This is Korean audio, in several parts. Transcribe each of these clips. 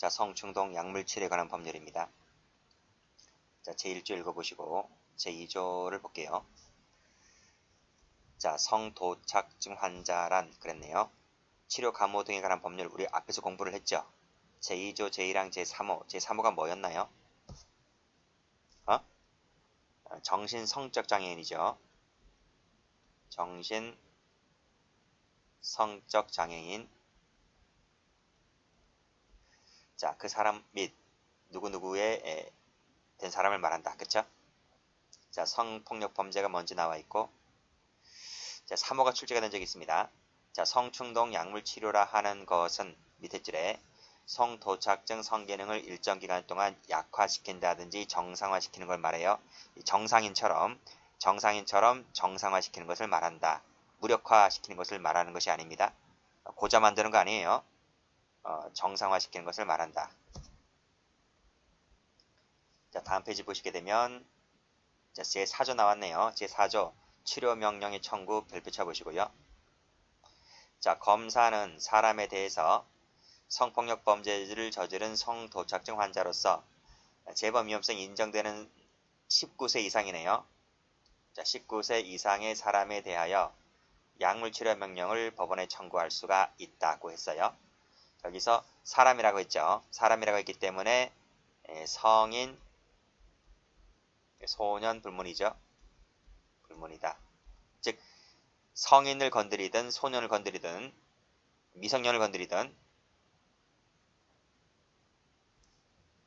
자, 성충동 약물치료에 관한 법률입니다. 자, 제1조 읽어보시고 제2조를 볼게요. 자, 성도착증 환자란 그랬네요. 치료 감호 등에 관한 법률 우리 앞에서 공부를 했죠. 제2조 제1항 제3호 제3호가 뭐였나요? 정신 성적 장애인이죠. 정신 성적 장애인. 자, 그 사람 및 누구누구의 된 사람을 말한다. 그쵸? 자, 성폭력 범죄가 먼저 나와 있고, 자, 3호가 출제가 된 적이 있습니다. 자, 성충동 약물 치료라 하는 것은 밑에 줄에 성도착증 성기능을 일정 기간 동안 약화시킨다든지 정상화시키는 걸 말해요. 정상인처럼 정상화시키는 것을 말한다. 무력화시키는 것을 말하는 것이 아닙니다. 고자 만드는 거 아니에요. 정상화시키는 것을 말한다. 자, 다음 페이지 보시게 되면 자, 제4조 나왔네요. 제4조 치료명령의 청구 별표 쳐보시고요. 자, 검사는 사람에 대해서 성폭력 범죄를 저지른 성도착증 환자로서 재범 위험성이 인정되는 19세 이상이네요. 자, 19세 이상의 사람에 대하여 약물치료 명령을 법원에 청구할 수가 있다고 했어요. 여기서 사람이라고 했죠. 사람이라고 했기 때문에 성인, 소년 불문이죠. 불문이다. 즉 성인을 건드리든 소년을 건드리든 미성년을 건드리든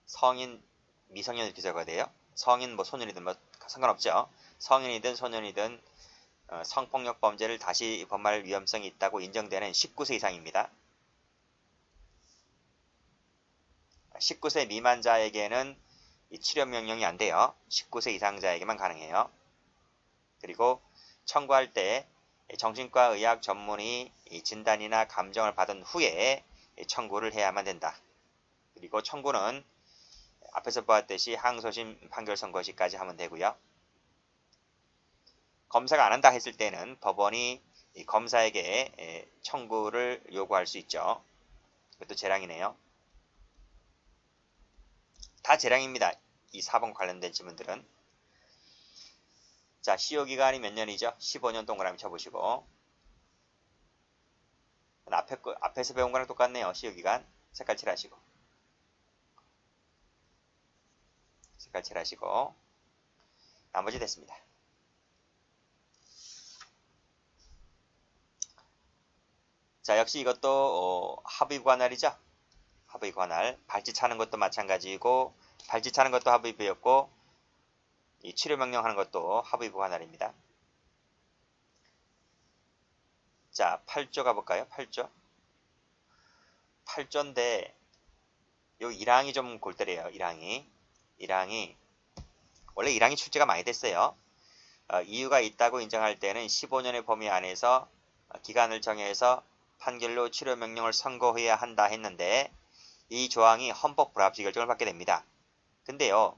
성인, 미성년 이렇게 적어야 돼요. 성인, 소년이든 상관없죠. 성인이든 소년이든 성폭력 범죄를 다시 범할 위험성이 있다고 인정되는 19세 이상입니다. 19세 미만자에게는 이 치료 명령이 안 돼요. 19세 이상자에게만 가능해요. 그리고 청구할 때 정신과 의학 전문의 진단이나 감정을 받은 후에 청구를 해야만 된다. 그리고 청구는 앞에서 보았듯이 항소심 판결 선고 시까지 하면 되고요. 검사가 안 한다 했을 때는 법원이 검사에게 청구를 요구할 수 있죠. 이것도 재량이네요. 다 재량입니다. 이 4번 관련된 질문들은. 자, 시효기간이 몇 년이죠? 15년 동그라미 쳐보시고. 앞에서 배운 거랑 똑같네요. 시효기간. 색깔 칠하시고. 색깔 칠하시고. 나머지 됐습니다. 자, 역시 이것도 합의 관할이죠. 합의 관할. 발찌 차는 것도 마찬가지고, 발찌 차는 것도 합의부였고, 이 치료 명령하는 것도 합의부 관할입니다. 자, 8조 가볼까요? 8조. 8조인데, 요 1항이 좀 골때려요. 1항이. 원래 1항이 출제가 많이 됐어요. 이유가 있다고 인정할 때는 15년의 범위 안에서 기간을 정해서 판결로 치료 명령을 선고해야 한다 했는데, 이 조항이 헌법 불합치 결정을 받게 됩니다. 근데요,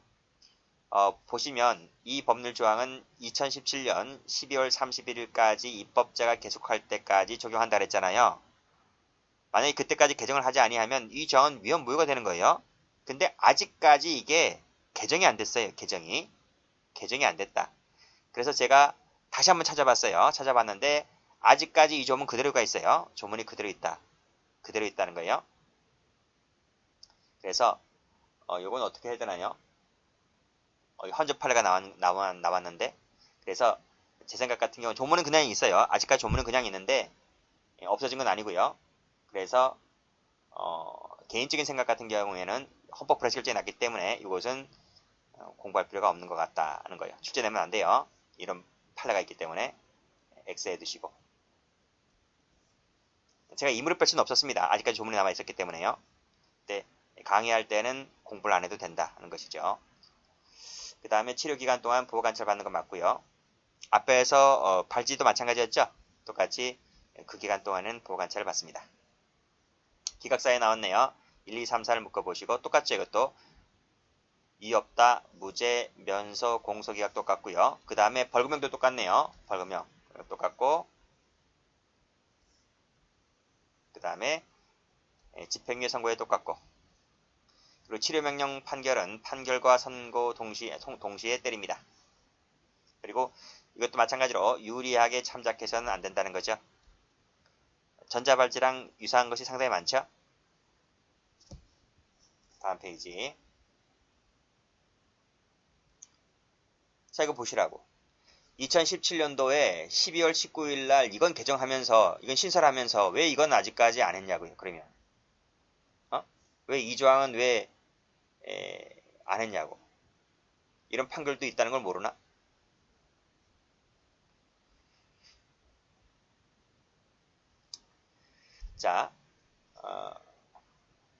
보시면 이 법률 조항은 2017년 12월 31일까지 입법자가 계속할 때까지 적용한다 그랬잖아요. 만약에 그때까지 개정을 하지 아니하면 이 조항은 위헌 무효가 되는 거예요. 근데 아직까지 이게 개정이 안 됐어요. 개정이 안 됐다. 그래서 제가 다시 한번 찾아봤어요. 찾아봤는데 아직까지 이 조문 그대로가 있어요. 조문이 그대로 있다. 그대로 있다는 거예요. 그래서 요건 어떻게 해야 되나요? 헌접 판례가 나왔는데, 그래서 제 생각 같은 경우 조문은 그냥 있어요. 아직까지 조문은 그냥 있는데 없어진 건 아니고요. 그래서 개인적인 생각 같은 경우에는 헌법 불합치 결정이 났기 때문에 이것은 공부할 필요가 없는 것 같다는 거예요. 출제되면 안 돼요. 이런 판례가 있기 때문에 X에 두시고. 제가 이무릎 뺄 수는 없었습니다. 아직까지 조문이 남아 있었기 때문에요. 근데 강의할 때는 공부를 안 해도 된다는 것이죠. 그 다음에 치료기간 동안 보호관찰 받는 건 맞고요. 앞에서 발찌도 마찬가지였죠. 똑같이 그 기간 동안은 보호관찰을 받습니다. 기각사에 나왔네요. 1, 2, 3, 4를 묶어보시고 똑같죠. 이것도 이의 없다, 무죄, 면소, 공소기각 똑같고요. 그 다음에 벌금형도 똑같네요. 벌금형 똑같고, 그 다음에 집행유예 선고에 똑같고, 그리고 치료명령 판결은 판결과 선고 동시에 때립니다. 그리고 이것도 마찬가지로 유리하게 참작해서는 안 된다는 거죠. 전자발찌랑 유사한 것이 상당히 많죠. 다음 페이지. 자, 이거 보시라고. 2017년도에 12월 19일 날 이건 개정하면서, 이건 신설하면서 왜 이건 아직까지 안 했냐고요. 그러면 왜 이 조항은 왜 안 했냐고. 이런 판결도 있다는 걸 모르나? 자,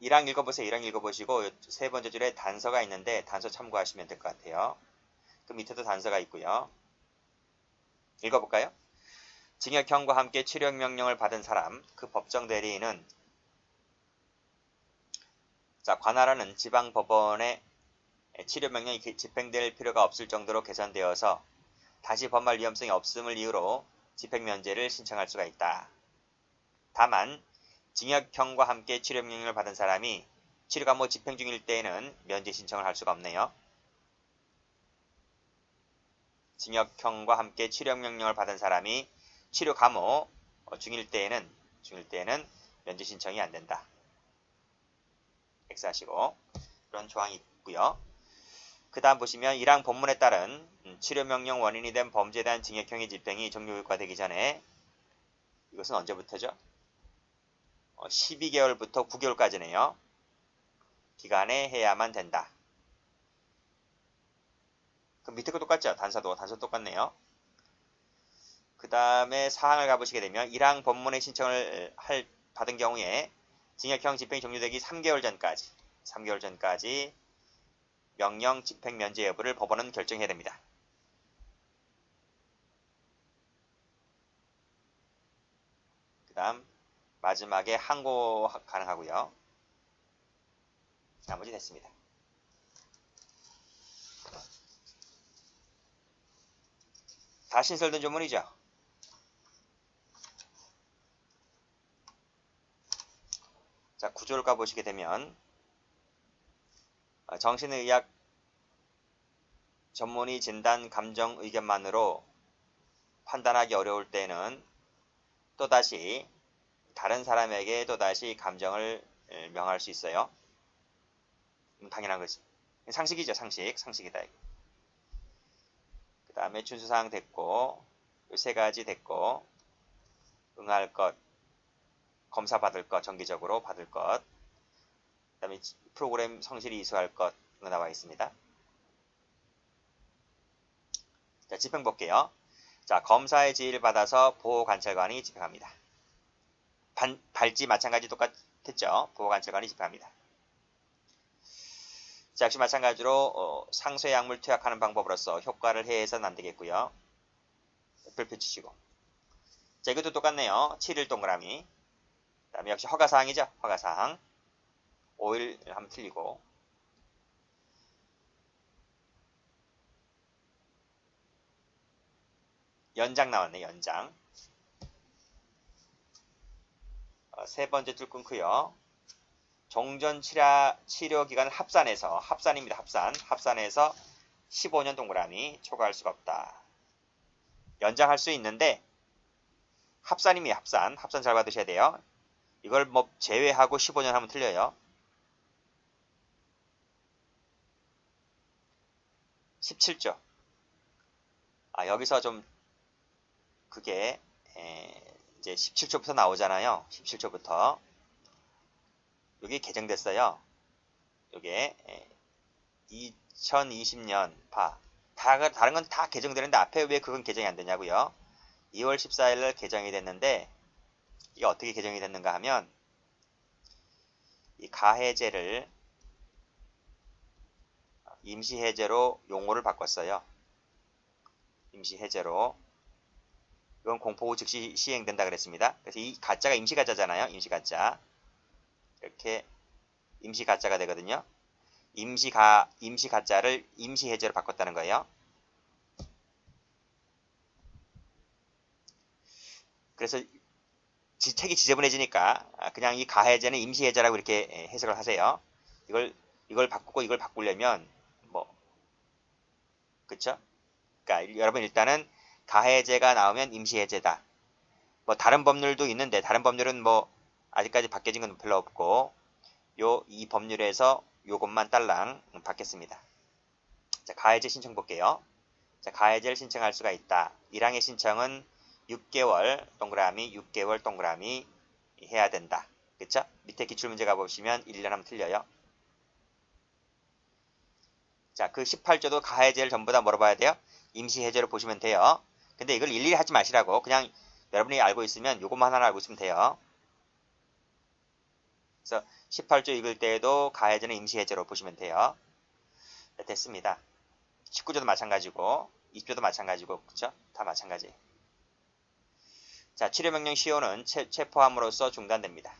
1항 읽어보세요. 1항 읽어보시고 세 번째 줄에 단서가 있는데 단서 참고하시면 될 것 같아요. 그 밑에도 단서가 있고요. 읽어볼까요? 징역형과 함께 치료명령을 받은 사람, 그 법정 대리인은 자, 관할하는 지방법원의 치료명령이 집행될 필요가 없을 정도로 개선되어서 다시 범할 위험성이 없음을 이유로 집행면제를 신청할 수가 있다. 다만 징역형과 함께 치료명령을 받은 사람이 치료감호 집행 중일 때에는 면제 신청을 할 수가 없네요. 징역형과 함께 치료명령을 받은 사람이 치료감호 중일 때에는 면제 신청이 안 된다. X하시고 그런 조항이 있고요. 그 다음 보시면 1항 본문에 따른 치료명령 원인이 된 범죄에 대한 징역형의 집행이 종료효과되기 전에 이것은 언제부터죠? 12개월부터 9개월까지네요. 기간에 해야만 된다. 그럼 밑에 거 똑같죠? 단서 똑같네요. 그 다음에 사항을 가보시게 되면 1항 본문의 신청을 받은 경우에 징역형 집행이 종료되기 3개월 전까지 명령 집행 면제 여부를 법원은 결정해야 됩니다. 그 다음 마지막에 항고 가능하고요. 나머지 됐습니다. 다 신설된 조문이죠. 자, 구조를 가보시게 되면 정신의학 전문의 진단 감정 의견만으로 판단하기 어려울 때는 또다시 다른 사람에게 또다시 감정을 명할 수 있어요. 당연한 거지. 상식이죠. 상식이다. 그 다음에 준수사항 됐고 이 세 가지 됐고 응할 것, 검사 받을 것, 정기적으로 받을 것, 그 다음에 프로그램 성실히 이수할 것 나와 있습니다. 자, 집행 볼게요. 자, 검사의 지휘를 받아서 보호관찰관이 집행합니다. 발찌 마찬가지 똑같았죠. 보호관찰관이 집행합니다. 자, 역시 마찬가지로 상쇄 약물 투약하는 방법으로서 효과를 해해서는 안 되겠고요. 별표 치시고. 자, 이것도 똑같네요. 7일 동그라미. 그 다음에 역시 허가사항이죠. 허가사항. 5일 하면 틀리고. 연장 나왔네. 연장. 세 번째 줄 끊고요. 종전 치료 기간을 합산입니다. 합산해서 15년 동그라미 초과할 수가 없다. 연장할 수 있는데 합산입니다. 합산 잘 받으셔야 돼요. 이걸 뭐 제외하고 15년 하면 틀려요. 17조. 여기서 좀 그게 이제 17조부터 나오잖아요. 17조부터. 이게 개정됐어요. 이게 2020년 다른 건 다 개정되는데 앞에 왜 그건 개정이 안 되냐고요. 2월 14일 날 개정이 됐는데 이게 어떻게 개정이 됐는가 하면 이 가해제를 임시해제로 용어를 바꿨어요. 임시해제로. 이건 공포 후 즉시 시행된다 그랬습니다. 그래서 이 가짜가 임시가짜잖아요. 임시가짜. 이렇게 임시가짜가 되거든요. 임시가짜를 임시해제로 바꿨다는 거예요. 그래서 책이 지저분해지니까 그냥 이 가해제는 임시해제라고 이렇게 해석을 하세요. 이걸 이걸 바꾸고 이걸 바꾸려면 뭐 그쵸? 그러니까 여러분 일단은 가해제가 나오면 임시해제다. 뭐 다른 법률도 있는데 다른 법률은 뭐 아직까지 바뀌어진 건 별로 없고 이 법률에서 요것만 딸랑 받겠습니다. 자, 가해제 신청 볼게요. 자, 가해제를 신청할 수가 있다. 1항의 신청은 6개월 동그라미 6개월 동그라미 해야 된다. 그쵸? 밑에 기출문제 가보시면 1년 하면 틀려요. 자, 그 18조도 가해제를 전부 다 물어봐야 돼요. 임시해제로 보시면 돼요. 근데 이걸 일일이 하지 마시라고. 그냥 여러분이 알고 있으면 요것만 하나 알고 있으면 돼요. 그래서 18조 읽을 때에도 가해제는 임시해제로 보시면 돼요. 네, 됐습니다. 19조도 마찬가지고 20조도 마찬가지고 그쵸? 다 마찬가지. 자, 치료명령 시효는 체포함으로써 중단됩니다.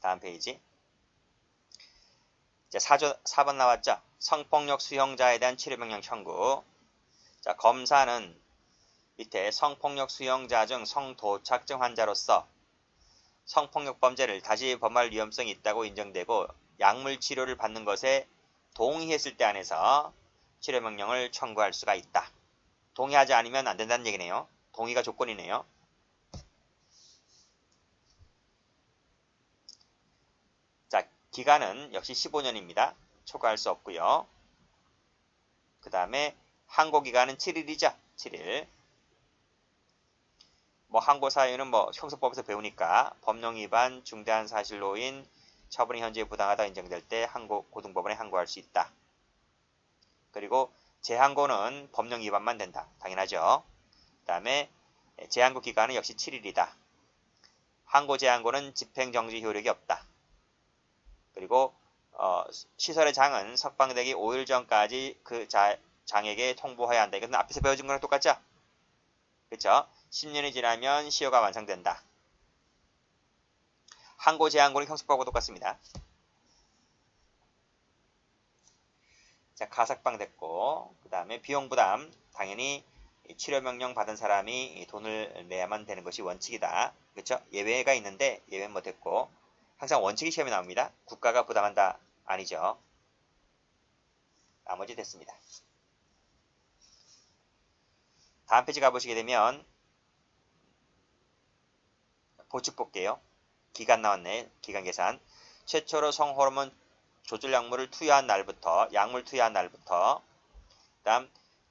다음 페이지. 자, 4번 나왔죠? 성폭력 수용자에 대한 치료명령 청구. 자, 검사는 밑에 성폭력 수용자 중 성도착증 환자로서 성폭력 범죄를 다시 범할 위험성이 있다고 인정되고 약물 치료를 받는 것에 동의했을 때 안에서 치료명령을 청구할 수가 있다. 동의하지 않으면 안 된다는 얘기네요. 동의가 조건이네요. 자, 기간은 역시 15년입니다. 초과할 수 없고요. 그 다음에 항고기간은 7일이죠. 7일. 뭐 항고 사유는 뭐 형사법에서 배우니까 법령 위반, 중대한 사실로인, 처분이 현재 부당하다 인정될 때 고등법원에 항고할 수 있다. 그리고 재항고는 법령 위반만 된다. 당연하죠. 그 다음에 재항고 기간은 역시 7일이다. 항고 재항고는 집행정지 효력이 없다. 그리고 시설의 장은 석방되기 5일 전까지 그 장에게 통보해야 한다. 이것은 앞에서 배워준 거랑 똑같죠? 그렇죠? 10년이 지나면 시효가 완성된다. 항고 재항고는 형사법하고 똑같습니다. 자, 가석방 됐고 그 다음에 비용 부담 당연히 치료명령 받은 사람이 돈을 내야만 되는 것이 원칙이다. 그렇죠? 예외가 있는데 예외는 못했고 항상 원칙이 시험에 나옵니다. 국가가 부담한다 아니죠. 나머지 됐습니다. 다음 페이지 가보시게 되면 보충 볼게요. 기간 나왔네. 기간 계산. 최초로 성호르몬 조절약물을 투여한 날부터 약물 투여한 날부터 그 다음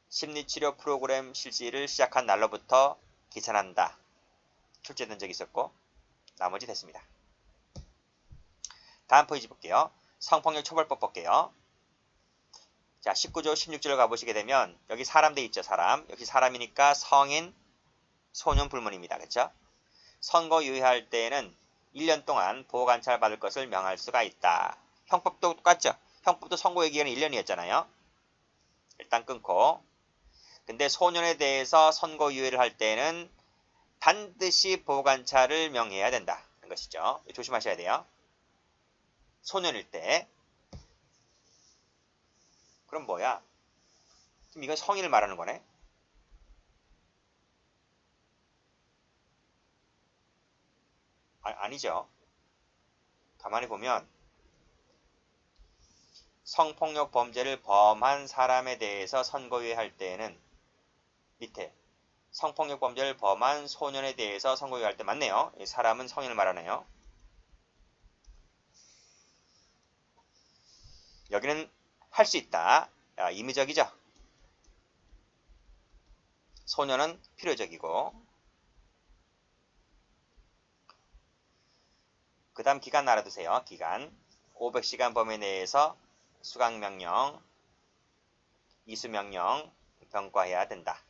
심리치료 프로그램 실시를 시작한 날로부터 계산한다. 출제된 적이 있었고 나머지 됐습니다. 다음 페이지 볼게요. 성폭력 처벌법 볼게요. 자, 19조 16조를 가보시게 되면 여기 사람 돼 있죠. 사람. 여기 사람이니까 성인, 소년 불문입니다. 그렇죠? 선고 유예할 때에는 1년 동안 보호관찰 받을 것을 명할 수가 있다. 형법도 똑같죠? 형법도 선고의 기간이 1년이었잖아요. 일단 끊고 근데 소년에 대해서 선고 유예를 할 때는 반드시 보호관찰을 명해야 된다는 것이죠. 조심하셔야 돼요. 소년일 때. 그럼 뭐야? 지금 이건 성인을 말하는 거네? 아니죠. 가만히 보면 성폭력 범죄를 범한 사람에 대해서 선고유예할 때에는 밑에 성폭력 범죄를 범한 소년에 대해서 선고유예할 때 맞네요. 사람은 성인을 말하네요. 여기는 할 수 있다. 임의적이죠. 소년은 필요적이고 그 다음 기간 알아두세요. 기간 500시간 범위 내에서 수강명령, 이수명령 병과해야 된다.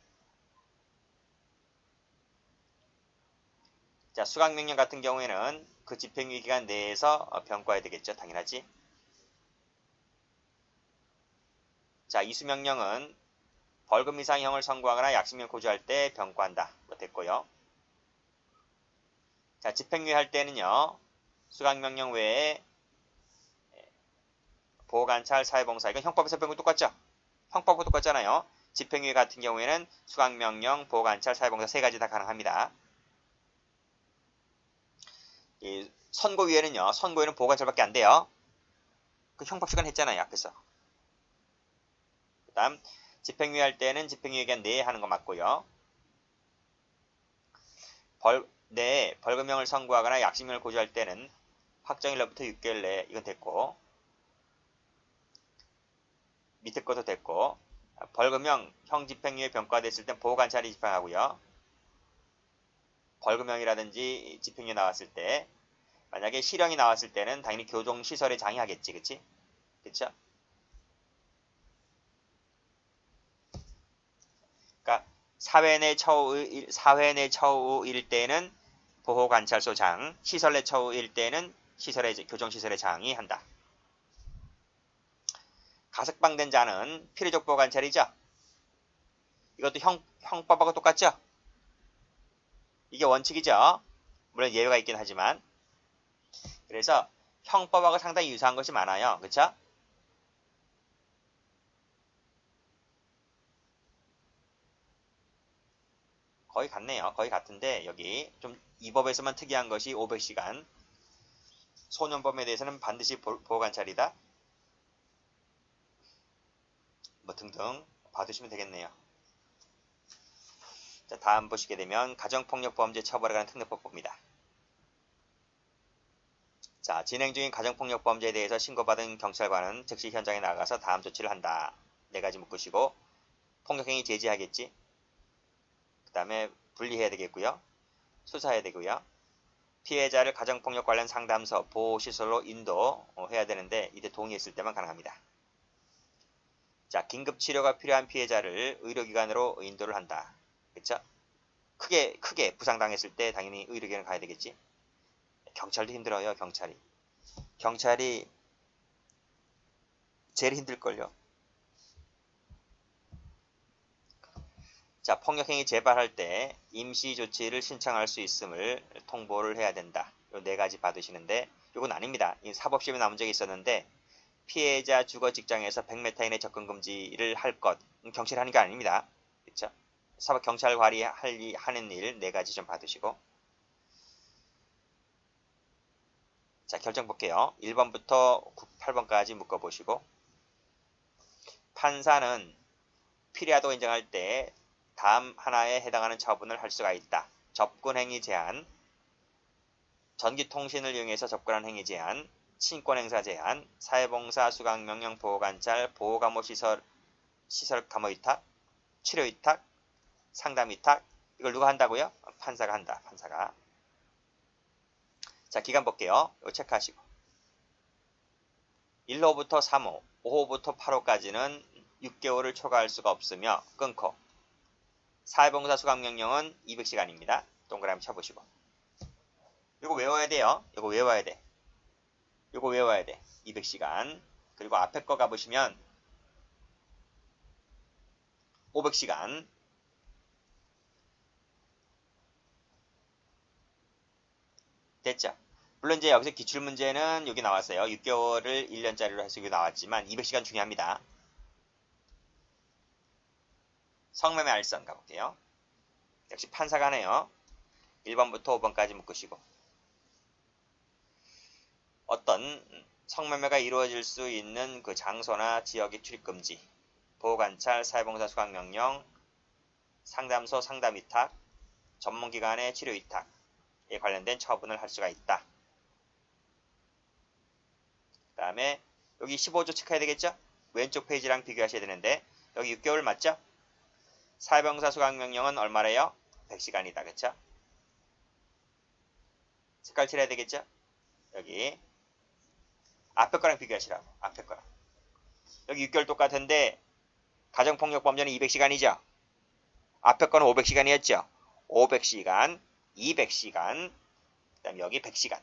자, 수강명령 같은 경우에는 그 집행유예 기간 내에서 병과해야 되겠죠. 당연하지. 자, 이수명령은 벌금 이상형을 선고하거나 약식명 고지할 때 병과한다. 됐고요. 자, 집행유예 할 때는요. 수강명령 외에 보호관찰, 사회봉사 이건 형법에서 배운 거 똑같죠? 형법하고 똑같잖아요. 집행유예 같은 경우에는 수강명령, 보호관찰, 사회봉사 세 가지 다 가능합니다. 이 선고유예는요. 선고유예는 보호관찰밖에 안 돼요. 그 형법시간 했잖아요. 앞에서. 그 다음 집행유예 할 때는 집행유예 기간 내에 하는 거 맞고요. 벌금형을 선고하거나 약식명을 고지할 때는 확정일로부터 6개월 내에 이건 됐고 밑에 것도 됐고 벌금형 형집행유예 병과됐을 땐 보호관찰이 집행하고요. 벌금형이라든지 집행유예 나왔을 때 만약에 실형이 나왔을 때는 당연히 교정시설에 장의하겠지. 그치? 그쵸? 그러니까 사회 내 처우일 때는 보호관찰소 장, 시설 내 처우일 때는 교정시설의 장이 한다. 가석방된 자는 필요적 보호관찰이죠. 이것도 형법하고 똑같죠? 이게 원칙이죠. 물론 예외가 있긴 하지만. 그래서 형법하고 상당히 유사한 것이 많아요. 그쵸? 거의 같네요. 거의 같은데 여기 좀 이 법에서만 특이한 것이 500시간. 소년범에 대해서는 반드시 보호관찰이다. 뭐 등등 봐두시면 되겠네요. 자, 다음 보시게 되면 가정폭력범죄 처벌에 관한 특례법입니다. 자, 진행 중인 가정폭력범죄에 대해서 신고받은 경찰관은 즉시 현장에 나가서 다음 조치를 한다. 4가지 묶으시고 폭력행위 제지하겠지. 그 다음에 분리해야 되겠고요. 수사해야 되고요. 피해자를 가정폭력 관련 상담소, 보호시설로 인도해야 되는데 이때 동의했을 때만 가능합니다. 자, 긴급치료가 필요한 피해자를 의료기관으로 인도를 한다. 그쵸? 크게 부상당했을 때 당연히 의료기관 가야 되겠지. 경찰도 힘들어요. 경찰이 제일 힘들걸요. 자, 폭력행위 재발할 때 임시조치를 신청할 수 있음을 통보를 해야 된다. 요 4가지 받으시는데 이건 아닙니다. 이 사법시험에 나온 적이 있었는데 피해자 주거 직장에서 100m 이내 접근 금지를 할 것. 경찰이 하는 게 아닙니다. 그렇죠? 사법경찰관이 하는 일 4가지 좀 받으시고. 자, 결정 볼게요. 1번부터 8번까지 묶어보시고. 판사는 필요하다고 인정할 때 다음 하나에 해당하는 처분을 할 수가 있다. 접근행위 제한, 전기통신을 이용해서 접근한 행위 제한, 친권행사 제한, 사회봉사 수강명령 보호관찰, 보호감호시설 감호위탁, 치료위탁, 상담위탁. 이걸 누가 한다고요? 판사가 한다. 판사가. 자, 기간 볼게요. 이거 체크하시고. 1호부터 3호, 5호부터 8호까지는 6개월을 초과할 수가 없으며 끊고 사회봉사 수강명령은 200시간입니다. 동그라미 쳐보시고. 이거 외워야 돼요. 이거 외워야 돼. 200시간. 그리고 앞에 거 가보시면 500시간. 됐죠? 물론 이제 여기서 기출문제는 여기 나왔어요. 6개월을 1년짜리로 해서 여기 나왔지만 200시간 중요합니다. 성매매 알선 가볼게요. 역시 판사가네요. 1번부터 5번까지 묶으시고. 어떤 성매매가 이루어질 수 있는 그 장소나 지역의 출입금지, 보호관찰, 사회봉사 수강명령, 상담소 상담위탁, 전문기관의 치료위탁에 관련된 처분을 할 수가 있다. 그 다음에 여기 15조 체크해야 되겠죠? 왼쪽 페이지랑 비교하셔야 되는데 여기 6개월 맞죠? 사회봉사 수강명령은 얼마래요? 100시간이다. 그쵸? 색깔 칠해야 되겠죠? 여기 앞에 거랑 비교하시라고. 앞에 거랑. 여기 6개월 똑같은데 가정폭력범죄는 200시간이죠? 앞에 거는 500시간이었죠? 500시간, 200시간, 그 다음에 여기 100시간.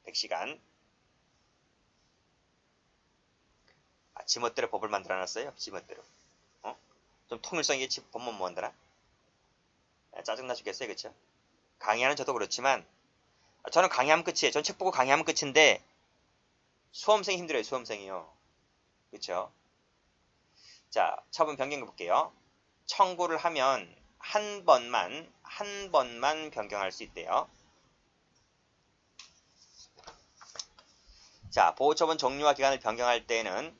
100시간. 지멋대로 법을 만들어놨어요. 지멋대로. 좀 통일성 있게 법만 만드나? 짜증나 죽겠어요. 그쵸? 강의하는 저도 그렇지만 저는 강의하면 끝이에요. 전 책 보고 강의하면 끝인데 수험생이 힘들어요. 수험생이요. 그쵸? 자, 처분 변경 볼게요. 청구를 하면 한 번만 변경할 수 있대요. 자, 보호처분 종류와 기간을 변경할 때에는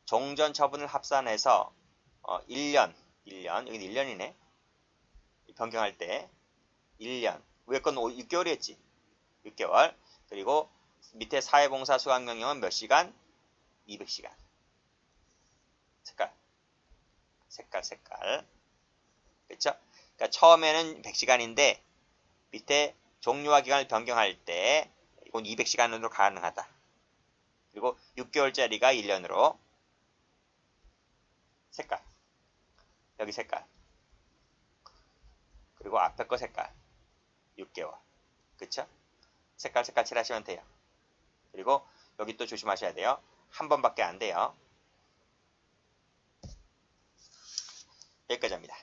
종전 처분을 합산해서 1년, 여기 1년이네. 변경할 때 1년. 위에 건 6개월이었지. 6개월. 그리고 밑에 사회봉사 수강명령은 몇 시간? 200시간. 색깔. 그렇죠? 그러니까 처음에는 100시간인데 밑에 종류와 기간을 변경할 때 이건 200시간으로 가능하다. 그리고 6개월짜리가 1년으로 색깔. 여기 색깔. 그리고 앞에 거 색깔. 6개월. 그쵸? 색깔 칠하시면 돼요. 그리고 여기 또 조심하셔야 돼요. 한 번밖에 안 돼요. 여기까지 합니다.